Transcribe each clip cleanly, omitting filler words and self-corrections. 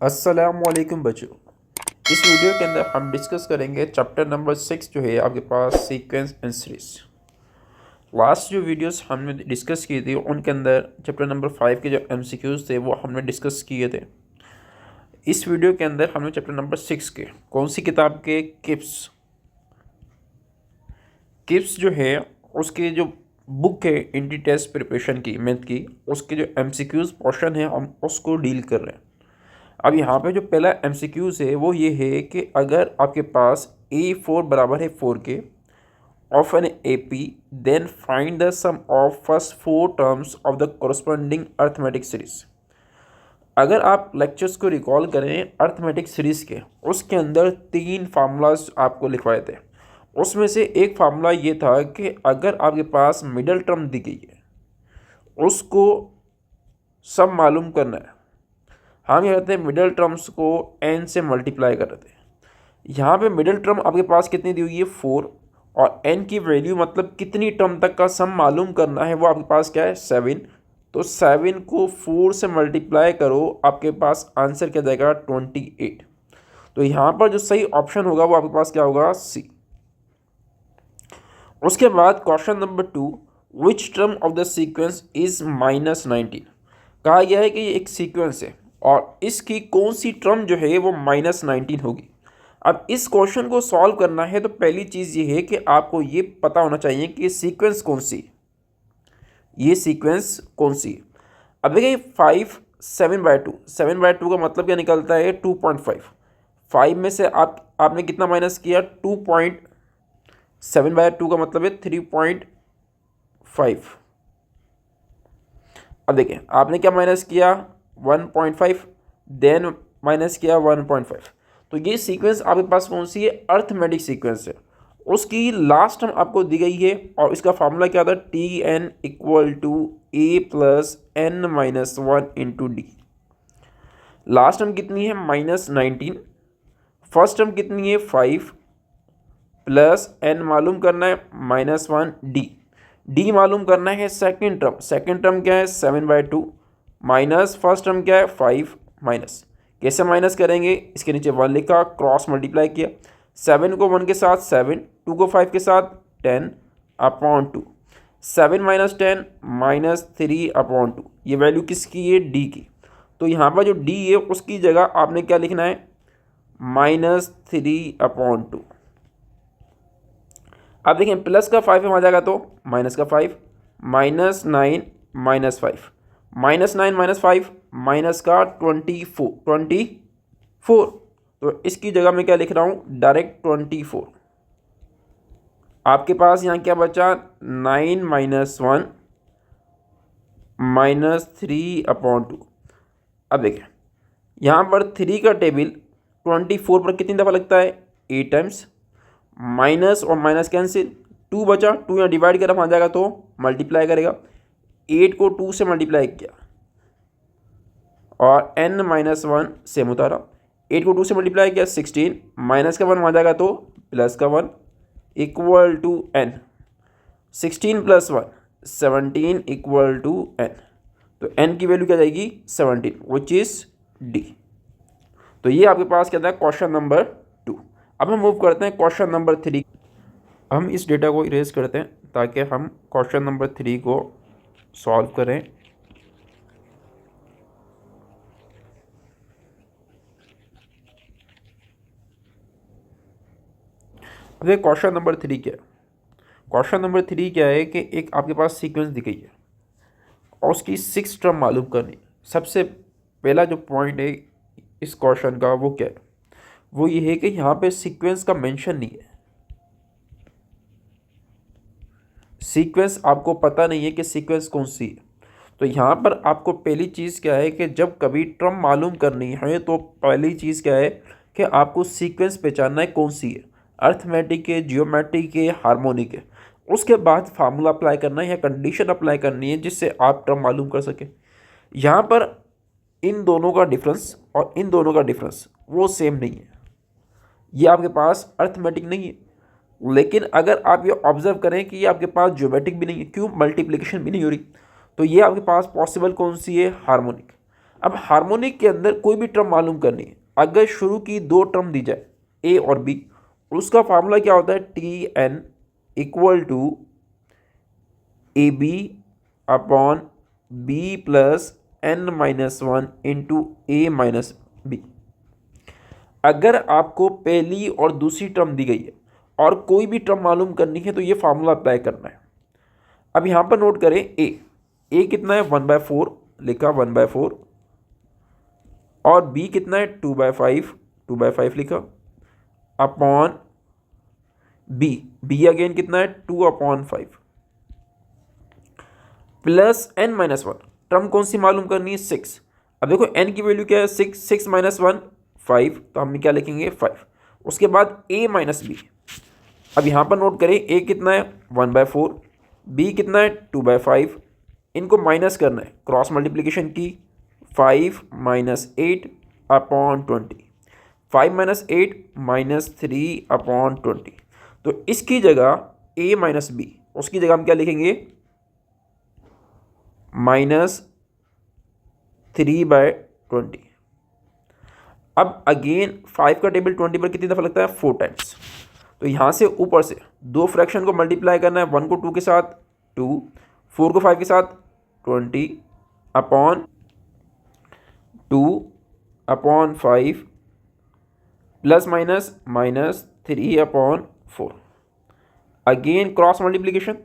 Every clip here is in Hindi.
अस्सलामुअलैकुम बच्चों। इस वीडियो के अंदर हम डिस्कस करेंगे चैप्टर नंबर 6 जो है आपके पास सीक्वेंस एंड सीरीज। लास्ट जो वीडियोस हमने डिस्कस की थी उनके अंदर चैप्टर नंबर 5 के जो एमसीक्यूज थे वो हमने डिस्कस किए थे। इस वीडियो के अंदर हमने चैप्टर नंबर 6 के कौन सी किताब के किप्स किप्स जो है उसके जो बुक है इंटी टेस्ट प्रिपरेशन की मैथ की, उसके जो एमसीक्यूज पोर्शन है हम उसको डील कर रहे हैं। अब यहाँ पे जो पहला एमसीक्यूज है वो ये है कि अगर आपके पास A4 बराबर है 4 के of an AP, then find the sum of first 4 terms of the corresponding arithmetic series. अगर आप लेक्चर्स को रिकॉल करें अर्थमेटिक सीरीज के, उसके अंदर 3 फार्मूलाज आपको लिखवाए थे। उसमें से एक फार्मूला ये था कि अगर आपके पास मिडल टर्म दी गई है उसको सम मालूम करना है। हम ये कहते हैं मिडल टर्म्स को n से मल्टीप्लाई कर रहे थे। यहाँ पे मिडल टर्म आपके पास कितनी दी हुई है 4, और n की वैल्यू मतलब कितनी टर्म तक का सम मालूम करना है वो आपके पास क्या है 7। तो 7 को 4 से मल्टीप्लाई करो, आपके पास आंसर क्या जाएगा 28। तो यहाँ पर जो सही ऑप्शन होगा वो आपके पास क्या होगा C। उसके बाद question number 2, which term of the sequence is -19। कहा गया है कि ये एक सीक्वेंस है और इसकी कौन सी टर्म जो है वो -19 होगी। अब इस क्वेश्चन को सॉल्व करना है तो पहली चीज़ ये है कि आपको ये पता होना चाहिए कि ये सीक्वेंस कौन सी है, ये सीक्वेंस कौन सी है। अब देखिए 5 7/2, 7/2 का मतलब क्या निकलता है 2.5। 5 में से आपने कितना माइनस किया 2.7/2 का मतलब है 3.5। अब देखिए आपने क्या माइनस किया 1.5, देन माइनस किया 1.5। तो ये सीक्वेंस आपके पास कौन सी है अर्थमेटिक सीक्वेंस है। उसकी लास्ट टर्म आपको दी गई है और इसका फार्मूला क्या था Tn equal to A plus n minus 1 into d. Last term कितनी है -19, फर्स्ट टर्म कितनी है 5 प्लस n मालूम करना है -1 डी मालूम करना है सेकेंड टर्म क्या है 7/2 माइनस फर्स्ट टर्म क्या है 5 माइनस। कैसे माइनस करेंगे, इसके नीचे 1 लिखा, क्रॉस मल्टीप्लाई किया, 7 को 1 के साथ 7, 2 को 5 के साथ 10/2, 7 - 10 -3/2। ये वैल्यू किसकी है डी की। तो यहाँ पर जो डी है उसकी जगह आपने क्या लिखना है -3/2। अब देखें प्लस का 5 आ जाएगा तो माइनस का 5, -9 -5, -9 -5 माइनस का 24। तो इसकी जगह मैं क्या लिख रहा हूँ डायरेक्ट 24। आपके पास यहाँ क्या बचा 9 - 1 -3/2। अब देखें यहाँ पर 3 का टेबल 24 पर कितनी दफ़ा लगता है 8 टाइम्स। माइनस और माइनस कैंसिल, 2 बचा, 2 यहाँ डिवाइड कर आ जाएगा तो मल्टीप्लाई करेगा, 8 को 2 से मल्टीप्लाई किया और n-1 सेम उतारा, 8 को 2 से मल्टीप्लाई किया 16, माइनस का 1 आ जाएगा तो प्लस का 1 equal to n, 16 + 1 17 equal to n। तो n की वैल्यू क्या जाएगी 17 विच इज़ डी। तो ये आपके पास क्या था क्वेश्चन नंबर 2। अब हम मूव करते हैं क्वेश्चन नंबर 3। हम इस डेटा को इरेज करते हैं ताकि हम क्वेश्चन नंबर 3 को सॉल्व करें। अब ये क्वेश्चन नंबर 3 क्या है। क्वेश्चन नंबर 3 क्या है कि एक आपके पास सीक्वेंस दी गई है और उसकी 6 टर्म मालूम करनी। सबसे पहला जो पॉइंट है इस क्वेश्चन का वो क्या है, वो ये है कि यहाँ पे सीक्वेंस का मेंशन नहीं है। सीक्वेंस आपको पता नहीं है कि सीक्वेंस कौन सी है। तो यहाँ पर आपको पहली चीज़ क्या है कि जब कभी टर्म मालूम करनी है तो पहली चीज़ क्या है कि आपको सीक्वेंस पहचानना है कौन सी है, अर्थमेटिक है, जियोमेट्रिक है, हार्मोनिक है। उसके बाद फार्मूला अप्लाई करना है या कंडीशन अप्लाई करनी है जिससे आप टर्म मालूम कर सकें। यहाँ पर इन दोनों का डिफरेंस और इन दोनों का डिफरेंस वो सेम नहीं है। ये आपके पास अर्थमेटिक नहीं है, लेकिन अगर आप ये ऑब्जर्व करें कि ये आपके पास ज्योमेट्रिक भी नहीं है, क्यों मल्टीप्लिकेशन भी नहीं हो रही, तो ये आपके पास पॉसिबल कौन सी है हार्मोनिक। अब हार्मोनिक के अंदर कोई भी टर्म मालूम करनी है, अगर शुरू की दो टर्म दी जाए ए और बी, उसका फार्मूला क्या होता है, t n equal to a b upon b plus n minus one into a minus b. अगर आपको पहली और दूसरी टर्म दी गई है और कोई भी टर्म मालूम करनी है तो ये फार्मूला अप्लाई करना है। अब यहाँ पर नोट करें ए कितना है 1/4 लिखा 1/4, और बी कितना है 2/5 लिखा, अपॉन बी अगेन कितना है 2/5 plus n minus one. Term कौन सी मालूम करनी है 6। अब देखो एन की वैल्यू क्या है 6 माइनस 1 5, तो हम क्या लिखेंगे 5। उसके बाद ए माइनस बी। अब यहाँ पर नोट करें ए कितना है 1/4, बी कितना है 2/5, इनको माइनस करना है, क्रॉस मल्टीप्लिकेशन की 5 minus 8 upon 20, 5 minus 8 minus 3 upon 20। तो इसकी जगह ए माइनस बी, उसकी जगह हम क्या लिखेंगे -3/20। अब अगेन 5 का टेबल 20 पर कितनी दफ़ा लगता है 4 टाइम्स। तो यहाँ से ऊपर से दो फ्रैक्शन को मल्टीप्लाई करना है, 1 को 2 के साथ 2, 4 को 5 के साथ 20 upon 2/5 plus minus 3/4। Again cross multiplication,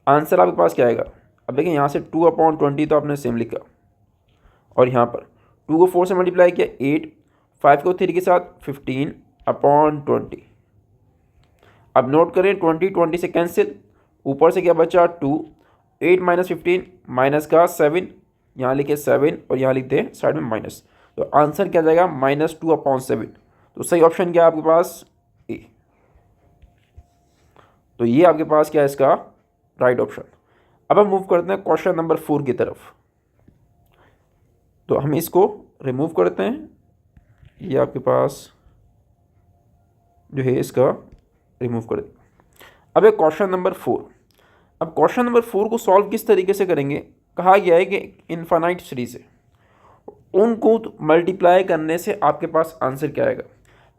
answer आपके पास क्या आएगा। अब देखिए यहाँ से 2/20 तो आपने सेम लिखा, और यहाँ पर 2 को 4 से मल्टीप्लाई किया 8, 5 को 3 के साथ 15/20। अब नोट करें 20 से कैंसिल, ऊपर से क्या बचा 2, 8 माइनस 15 माइनस का 7, यहाँ लिखे 7 और यहाँ लिखते हैं साइड में माइनस, तो आंसर क्या जाएगा -2/7। तो सही ऑप्शन क्या है आपके पास ए। तो ये आपके पास क्या है इसका राइट ऑप्शन। अब हम मूव करते हैं क्वेश्चन नंबर 4 की तरफ। तो हम इसको रिमूव करते हैं, ये आपके पास जो है इसका रिमूव कर दें। अब एक क्वेश्चन नंबर 4। अब क्वेश्चन नंबर 4 को सॉल्व किस तरीके से करेंगे, कहा गया है कि इनफाइनाइट सीरीज है, उनको मल्टीप्लाई करने से आपके पास आंसर क्या आएगा।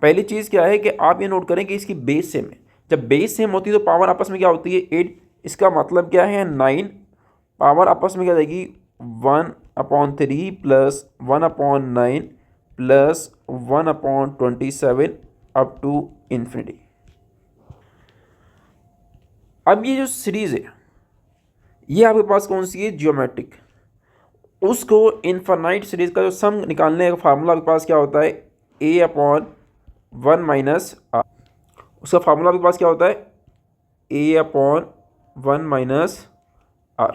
पहली चीज़ क्या है कि आप ये नोट करें कि इसकी बेस सेम है। जब बेस सेम होती है तो पावर आपस में क्या होती है 8। इसका मतलब क्या है 9, पावर आपस में क्या जाएगी 1/3 plus 1/9 plus 1/27 up to infinity. अब ये जो सीरीज़ है ये आपके पास कौन सी है, जियोमेट्रिक। उसको इनफाइनाइट सीरीज़ का जो सम निकालने का फार्मूला आपके पास क्या होता है a/1 माइनस r। उसका फार्मूला आपके पास क्या होता है a/1 माइनस r।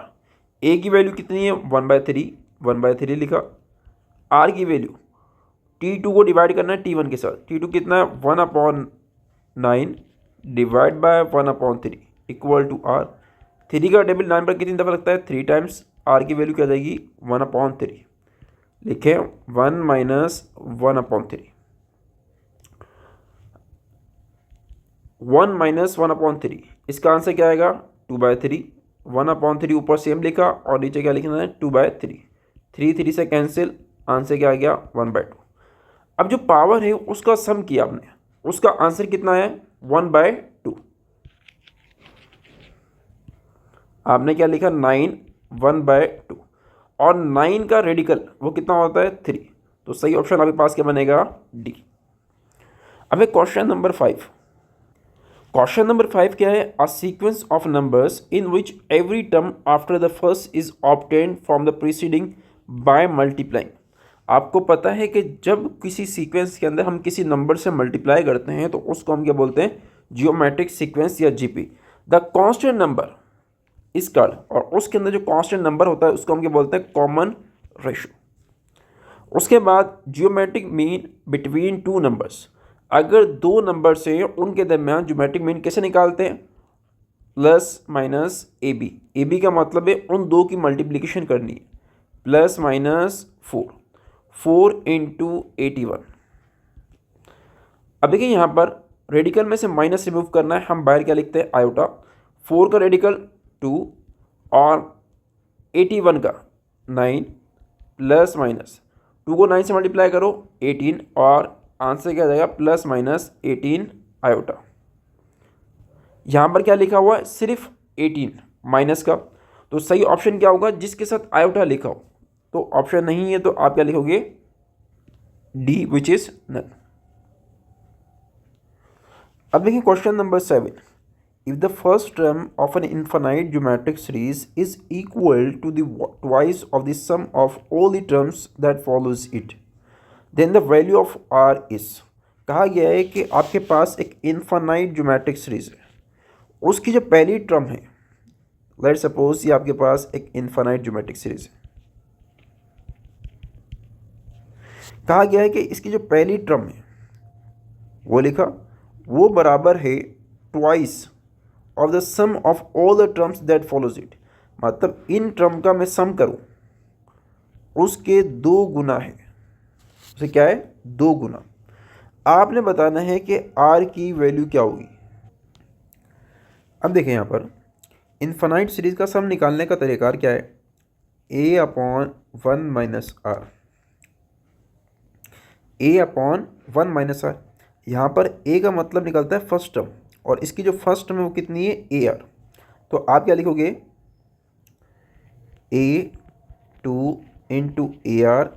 a की वैल्यू कितनी है 1/3 लिखा, r की वैल्यू t2 को डिवाइड करना है t1 के साथ, t2 कितना है 1/9 divide by 1/3 equal to r। 3 का टेबल 9 पर कितनी दफ़ा लगता है 3 टाइम्स, r की वैल्यू क्या जाएगी 1/3, लिखें 1 माइनस 1/3, 1 माइनस 1/3। इसका आंसर क्या आएगा 2/3, 1/3 ऊपर सेम लिखा और नीचे क्या लिखना है 2/3, 3 से कैंसिल, आंसर क्या आ गया 1/2। अब जो पावर है उसका सम किया आपने, उसका आंसर कितना है 1/2। आपने क्या लिखा 9 1/2, और 9 का रेडिकल वो कितना होता है 3। तो सही ऑप्शन आपके पास क्या बनेगा डी। अब एक क्वेश्चन नंबर 5। क्वेश्चन नंबर 5 क्या है, a sequence of numbers in which every term after the first is obtained from the preceding by multiplying. आपको पता है कि जब किसी सीक्वेंस के अंदर हम किसी नंबर से मल्टीप्लाई करते हैं तो उसको हम क्या बोलते हैं जियोमेट्रिक सीक्वेंस या GP. The constant number is called, और उसके अंदर जो कांस्टेंट नंबर होता है उसको हम क्या बोलते हैं कॉमन रेशो। उसके बाद geometric mean between two numbers, अगर दो नंबर से उनके दरमियान जियोमेट्रिक मीन कैसे निकालते हैं प्लस माइनस ए बी का मतलब है उन दो की मल्टीप्लिकेशन करनी है, प्लस माइनस 4 इंटू 81। अब देखिए यहाँ पर रेडिकल में से माइनस रिमूव करना है, हम बाहर क्या लिखते हैं आयोटा। 4 का रेडिकल 2 और 81 का 9 प्लस माइनस 2 को 9 से मल्टीप्लाई करो 18 और आंसर क्या आ जाएगा प्लस माइनस 18 आयोटा। यहाँ पर क्या लिखा हुआ है सिर्फ 18 माइनस का, तो सही ऑप्शन क्या होगा जिसके साथ आयोटा लिखा हो। तो ऑप्शन नहीं है तो आप क्या लिखोगे डी विच इज नन। अब देखिए question number 7, if the first term of an infinite geometric series is equal to the twice of the sum of all the terms that follows it, then the value of r is। कहा गया है कि आपके पास एक इनफाइनाइट ज्योमेट्रिक सीरीज है, उसकी जो पहली टर्म है, लेट सपोज ये आपके पास एक इनफाइनाइट ज्योमेट्रिक सीरीज है, कहा गया है कि इसकी जो पहली टर्म है वो लिखा वो बराबर है twice of the sum of all the terms that follows it. मतलब इन टर्म का मैं सम करूं उसके 2 गुना है, उसे क्या है 2 गुना। आपने बताना है कि r की वैल्यू क्या होगी। अब देखें यहाँ पर इनफाइनाइट सीरीज का सम निकालने का तरीकार क्या है, a upon 1 minus r, a upon 1 minus r. यहाँ पर a का मतलब निकलता है फर्स्ट टर्म और इसकी जो फर्स्ट टर्म है वो कितनी है ए आर। तो आप क्या लिखोगे a2 into A R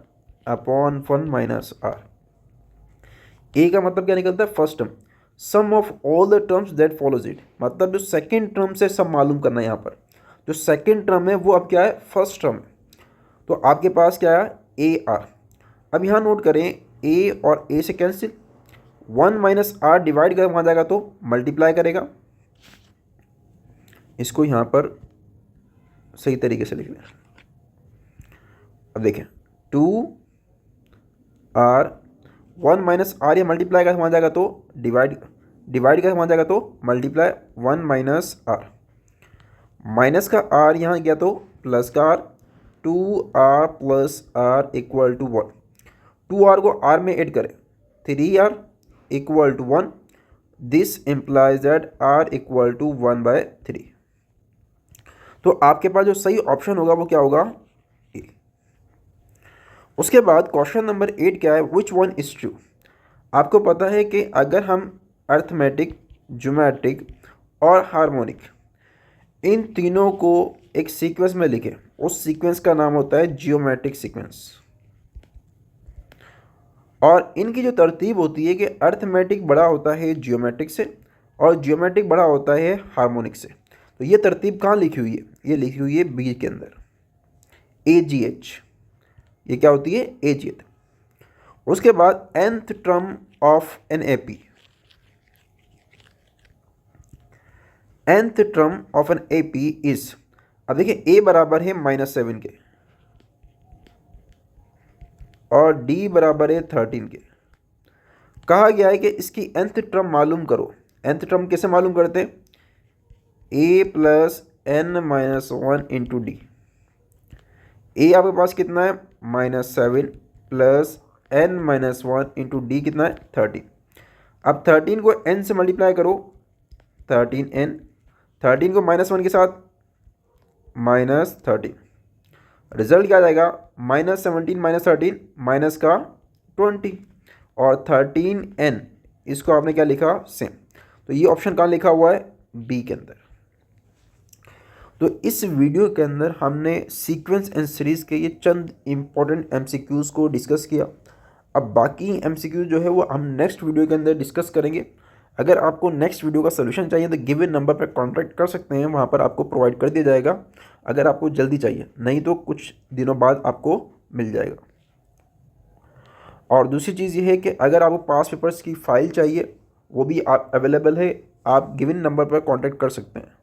upon 1 minus R. A का मतलब क्या निकलता है first term, sum of all the terms that follows it. मतलब जो सेकेंड टर्म से सम मालूम करना है, यहाँ पर जो सेकेंड टर्म है वो अब क्या है फर्स्ट टर्म है। तो आपके पास क्या है ए आर। अब यहाँ नोट करें ए और ए से कैंसिल, 1 माइनस आर डिवाइड कर वहाँ जाएगा तो मल्टीप्लाई करेगा। इसको यहाँ पर सही तरीके से लिख लें। अब देखें 2 आर 1 माइनस आर, ये मल्टीप्लाई कर वहाँ जाएगा तो डिवाइड कर वहाँ जाएगा तो मल्टीप्लाई 1 माइनस आर, माइनस का आर यहाँ गया तो प्लस का r, 2r plus r equal to 1। 2r को r में ऐड करें 3r equal to 1। This implies that r equal to 1/3। तो आपके पास जो सही ऑप्शन होगा वो क्या होगा ए। उसके बाद क्वेश्चन नंबर 8 क्या है, विच वन इज ट्रू। आपको पता है कि अगर हम अर्थमेटिक, ज्योमेट्रिक और हार्मोनिक इन तीनों को एक सीक्वेंस में लिखें, उस सीक्वेंस का नाम होता है जियोमेट्रिक सीक्वेंस। और इनकी जो तरतीब होती है कि अर्थमेटिक बड़ा होता है जियोमेट्रिक से और जियोमेट्रिक बड़ा होता है हार्मोनिक से। तो ये तरतीब कहाँ लिखी हुई है, ये लिखी हुई है बी के अंदर, AGH। ये क्या होती है AGH। उसके बाद nth term of an AP, nth term of an AP is. अब देखिए a बराबर है -7 के और d बराबर है 13 के। कहा गया है कि इसकी nth टर्म मालूम करो। nth टर्म कैसे मालूम करते हैं, a plus n-1 into D. a आपके पास कितना है -7 प्लस n-1 इंटू डी कितना है 13। अब 13 को n से मल्टीप्लाई करो 13n, 13 को -1 के साथ -13, रिजल्ट क्या आ जाएगा -17 -13 माइनस का 20 और 13n, इसको आपने क्या लिखा सेम। तो ये ऑप्शन कहाँ लिखा हुआ है बी के अंदर। तो इस वीडियो के अंदर हमने सीक्वेंस एंड सीरीज़ के ये चंद इम्पोर्टेंट MCQs को डिस्कस किया। अब बाकी MCQ जो है वो हम नेक्स्ट वीडियो के अंदर डिस्कस करेंगे। अगर आपको नेक्स्ट वीडियो का सोल्यूशन चाहिए तो गिवन नंबर पर कांटेक्ट कर सकते हैं, वहाँ पर आपको प्रोवाइड कर दिया जाएगा अगर आपको जल्दी चाहिए, नहीं तो कुछ दिनों बाद आपको मिल जाएगा। और दूसरी चीज़ ये है कि अगर आपको पास पेपर्स की फ़ाइल चाहिए वो भी अवेलेबल है, आप गिवन नंबर पर कांटेक्ट कर सकते हैं।